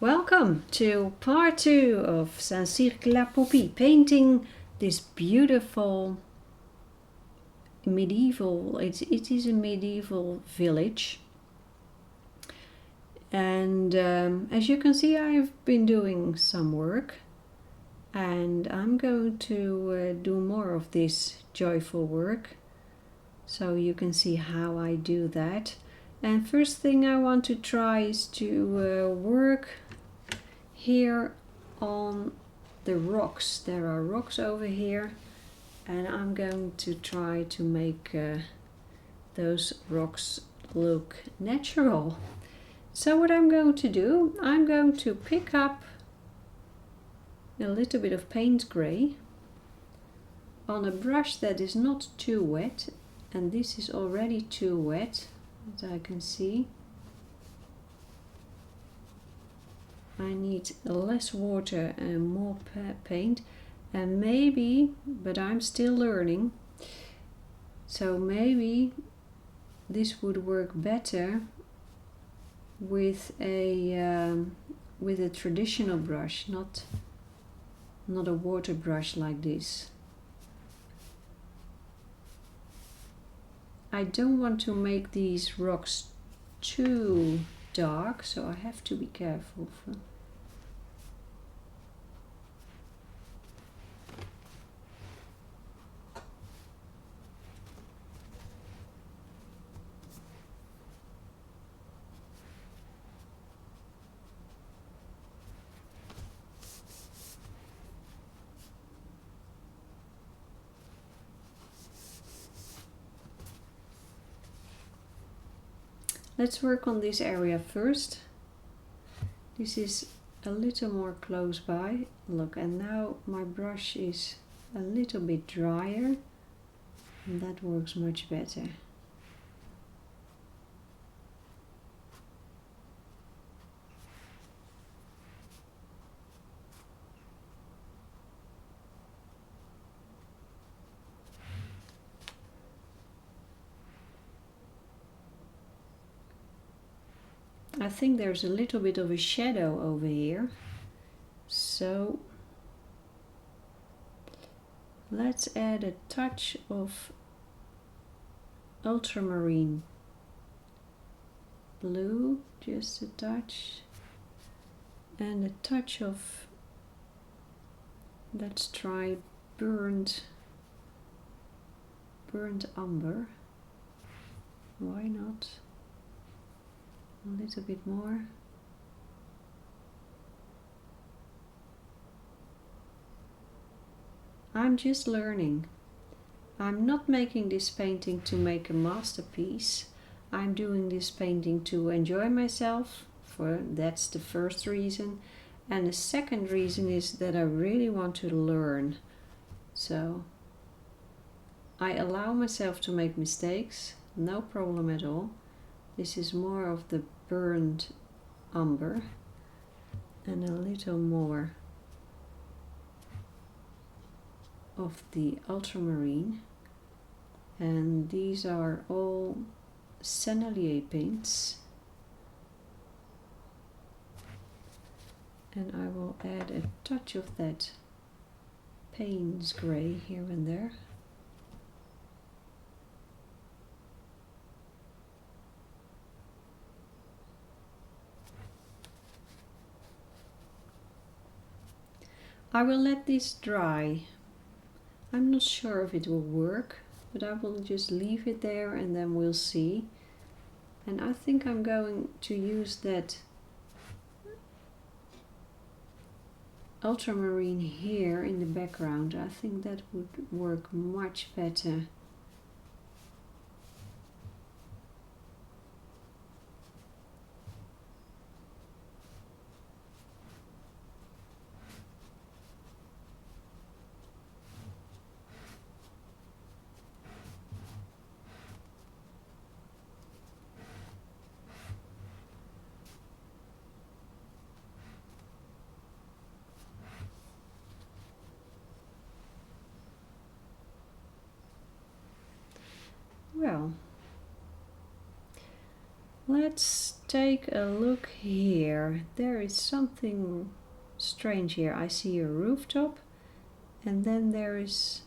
Welcome to part 2 of Saint-Cirq-Lapopie, painting this beautiful medieval, it is a medieval village. And as you can see, I've been doing some work, and I'm going to do more of this joyful work, so you can see how I do that. And first thing I want to try is to work here on the rocks. There are rocks over here, and I'm going to try to make those rocks look natural. So what I'm going to do, I'm going to pick up a little bit of paint gray on a brush that is not too wet, and this is already too wet, as I can see. I need less water and more paint, and maybe, but I'm still learning, so maybe this would work better with a traditional brush, not a water brush like this. I don't want to make these rocks too dark, so I have to be careful. Let's work on this area first. This is a little more close by. Look, and now my brush is a little bit drier, and that works much better. I think there's a little bit of a shadow over here, so let's add a touch of ultramarine blue, just a touch, and a touch of, let's try burnt umber. Why not? A little bit more. I'm just learning. I'm not making this painting to make a masterpiece. I'm doing this painting to enjoy myself. That's the first reason. And the second reason is that I really want to learn. So I allow myself to make mistakes, no problem at all. This is more of the burnt umber and a little more of the ultramarine, and these are all Sennelier paints, and I will add a touch of that Payne's grey here and there. I will let this dry. I'm not sure if it will work, but I will just leave it there and then we'll see. And I think I'm going to use that ultramarine here in the background. I think that would work much better. Let's take a look here. There is something strange here. I see a rooftop, and then there's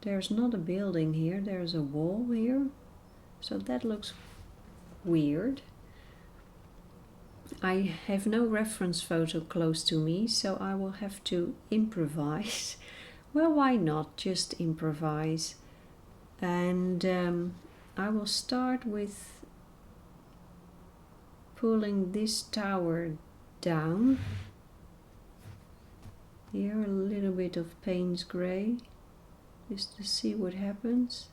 not a building here, there's a wall here, so that looks weird. I have no reference photo close to me, so I will have to improvise. Well, why not just improvise? And I will start with pulling this tower down. Here a little bit of Payne's grey, just to see what happens.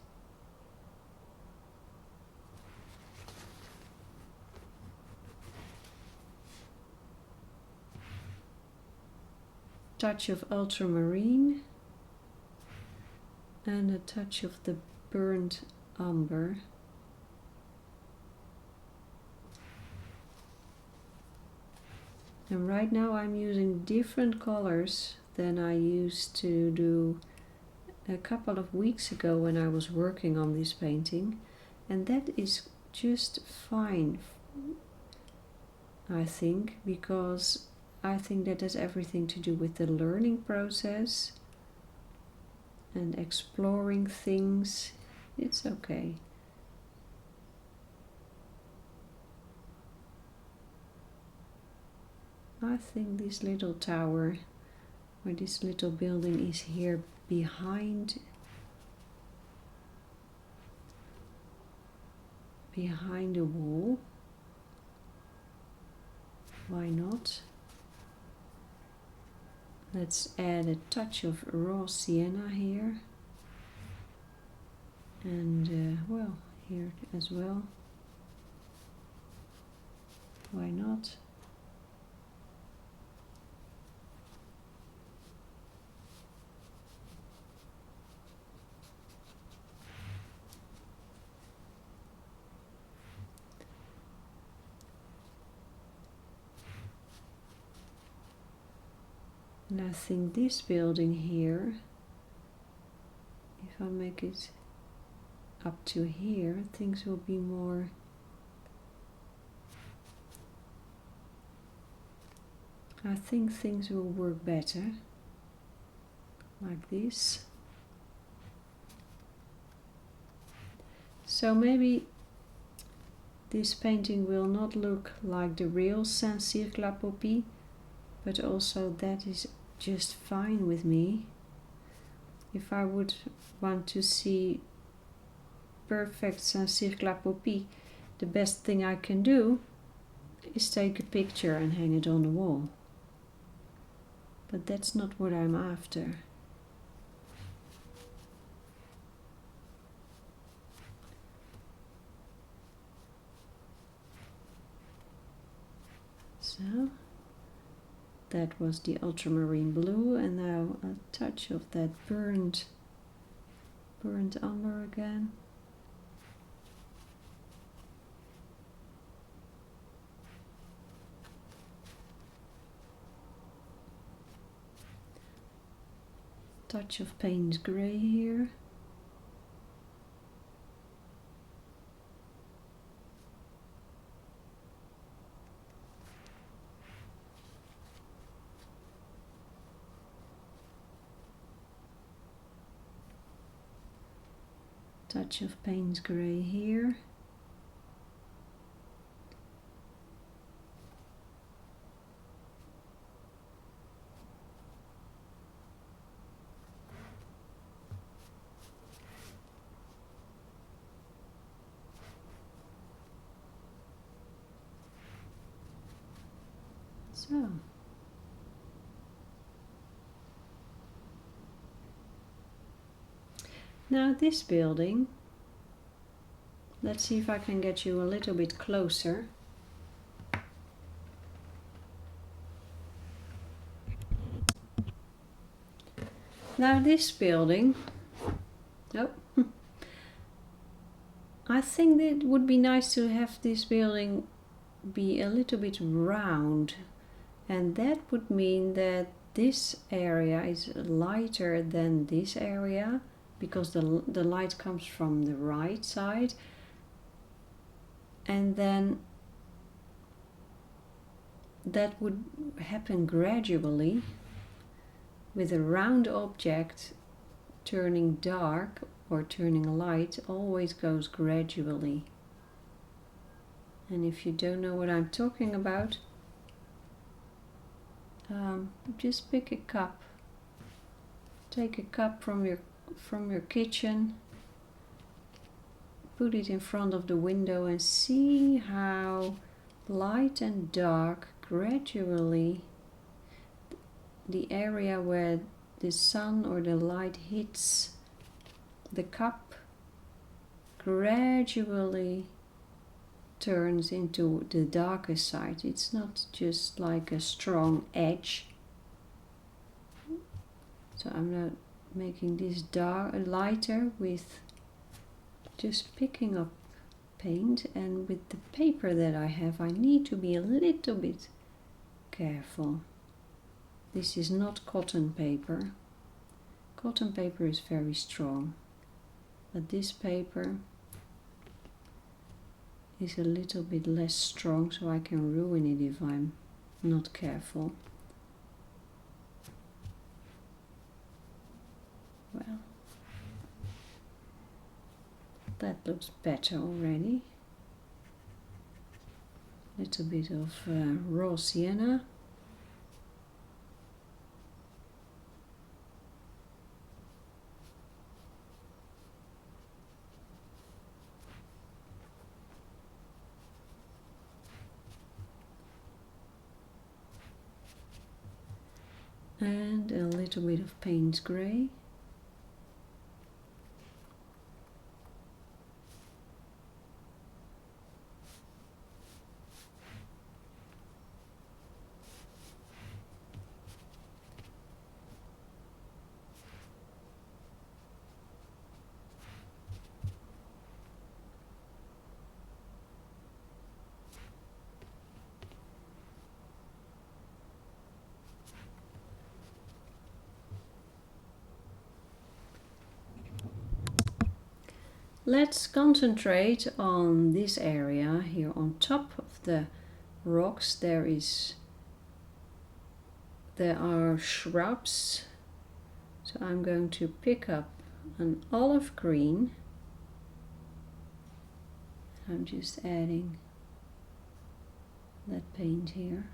Touch of ultramarine and a touch of the burnt umber. And right now I'm using different colors than I used to do a couple of weeks ago when I was working on this painting, and that is just fine, I think, because I think that has everything to do with the learning process and exploring things. It's okay. I think this little tower, or this little building, is here behind the wall. Why not? Let's add a touch of raw sienna here, and well, here as well. Why not? And I think this building here, if I make it up to here, things will be more I think things will work better like this. So maybe this painting will not look like the real Saint-Cirq-Lapopie, but also that is just fine with me. If I would want to see perfect Saint-Cirq-Lapopie, the best thing I can do is take a picture and hang it on the wall. But that's not what I'm after. So that was the ultramarine blue, and now a touch of that burnt umber again. Touch of Payne's grey here. Touch of Payne's grey here. So now this building, let's see if I can get you a little bit closer. Now this building, I think that it would be nice to have this building be a little bit round, and that would mean that this area is lighter than this area, because the light comes from the right side, and then that would happen gradually with a round object. Turning dark or turning light always goes gradually. And if you don't know what I'm talking about, just pick a cup. Take a cup from your kitchen, put it in front of the window and see how light and dark gradually the area where the sun or the light hits the cup gradually turns into the darker side. It's not just like a strong edge. So I'm not making this lighter with just picking up paint, and with the paper that I have I need to be a little bit careful. This is not cotton paper. Cotton paper is very strong, but this paper is a little bit less strong, so I can ruin it if I'm not careful. Well, that looks better already. Little bit of raw sienna. And a little bit of Payne's grey. Let's concentrate on this area here on top of the rocks. There are shrubs, so I'm going to pick up an olive green. I'm just adding that paint here.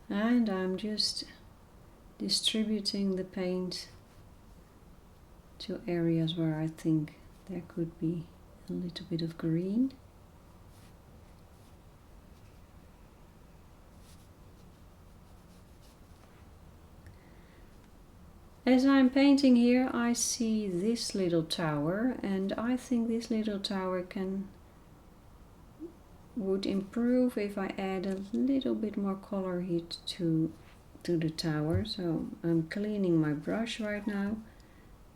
And I'm just distributing the paint to areas where I think there could be a little bit of green. As I'm painting here, I see this little tower, and I think this little tower would improve if I add a little bit more color here to the tower. So I'm cleaning my brush right now,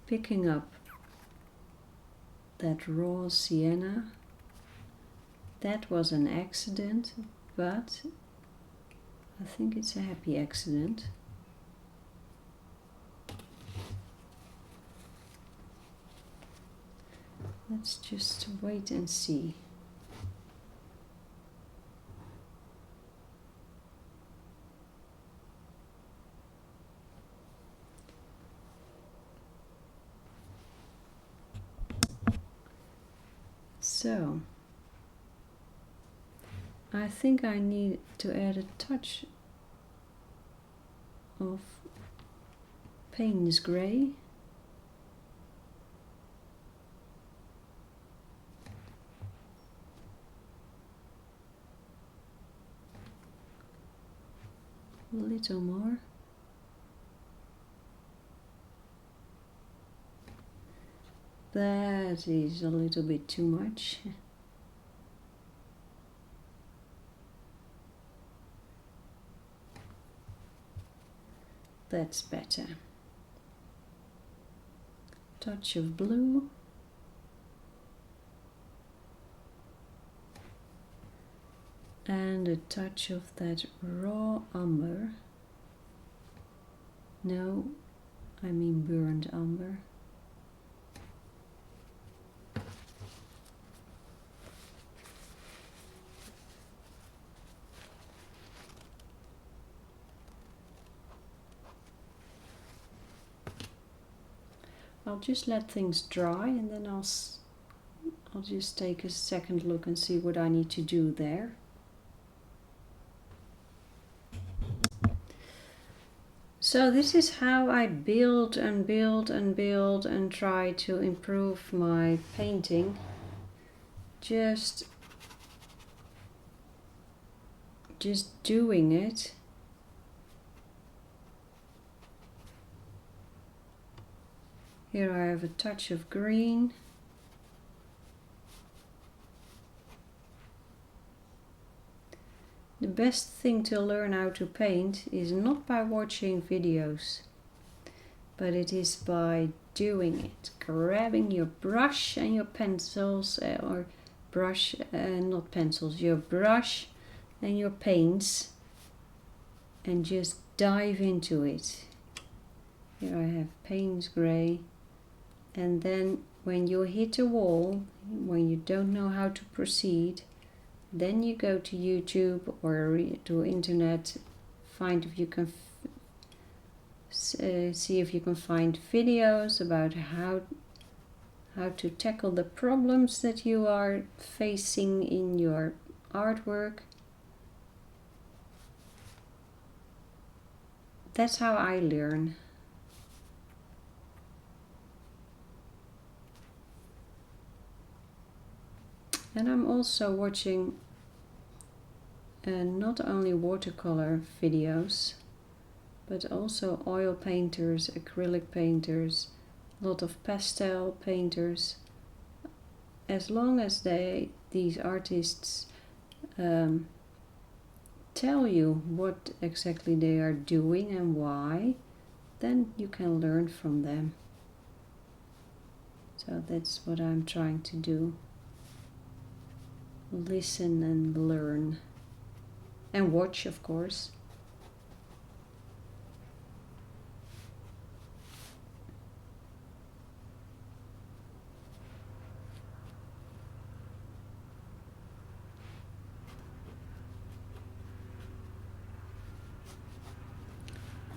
picking up that raw sienna. That was an accident, but I think it's a happy accident. Let's just wait and see. So I think I need to add a touch of Payne's grey. A little more. That is a little bit too much. That's better. Touch of blue. And a touch of that raw umber. No, I mean burnt umber. I'll just let things dry and then I'll just take a second look and see what I need to do there. So this is how I build and build and build and try to improve my painting. Just doing it. Here I have a touch of green. The best thing to learn how to paint is not by watching videos, but it is by doing it. Grabbing your brush and your pencils, or brush and not pencils, your brush and your paints, and just dive into it. Here I have Payne's grey. And then when you hit a wall, when you don't know how to proceed, then you go to YouTube or to internet, find if you can see if you can find videos about how to tackle the problems that you are facing in your artwork. That's how I learn. And I'm also watching not only watercolor videos, but also oil painters, acrylic painters, a lot of pastel painters. As long as these artists tell you what exactly they are doing and why, then you can learn from them. So that's what I'm trying to do. Listen and learn. And watch, of course.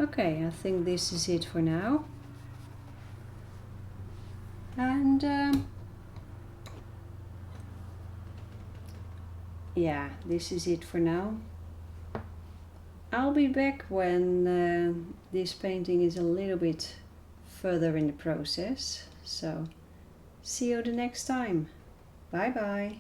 Okay, I think this is it for now. And yeah, this is it for now. I'll be back when this painting is a little bit further in the process. So see you the next time. Bye bye.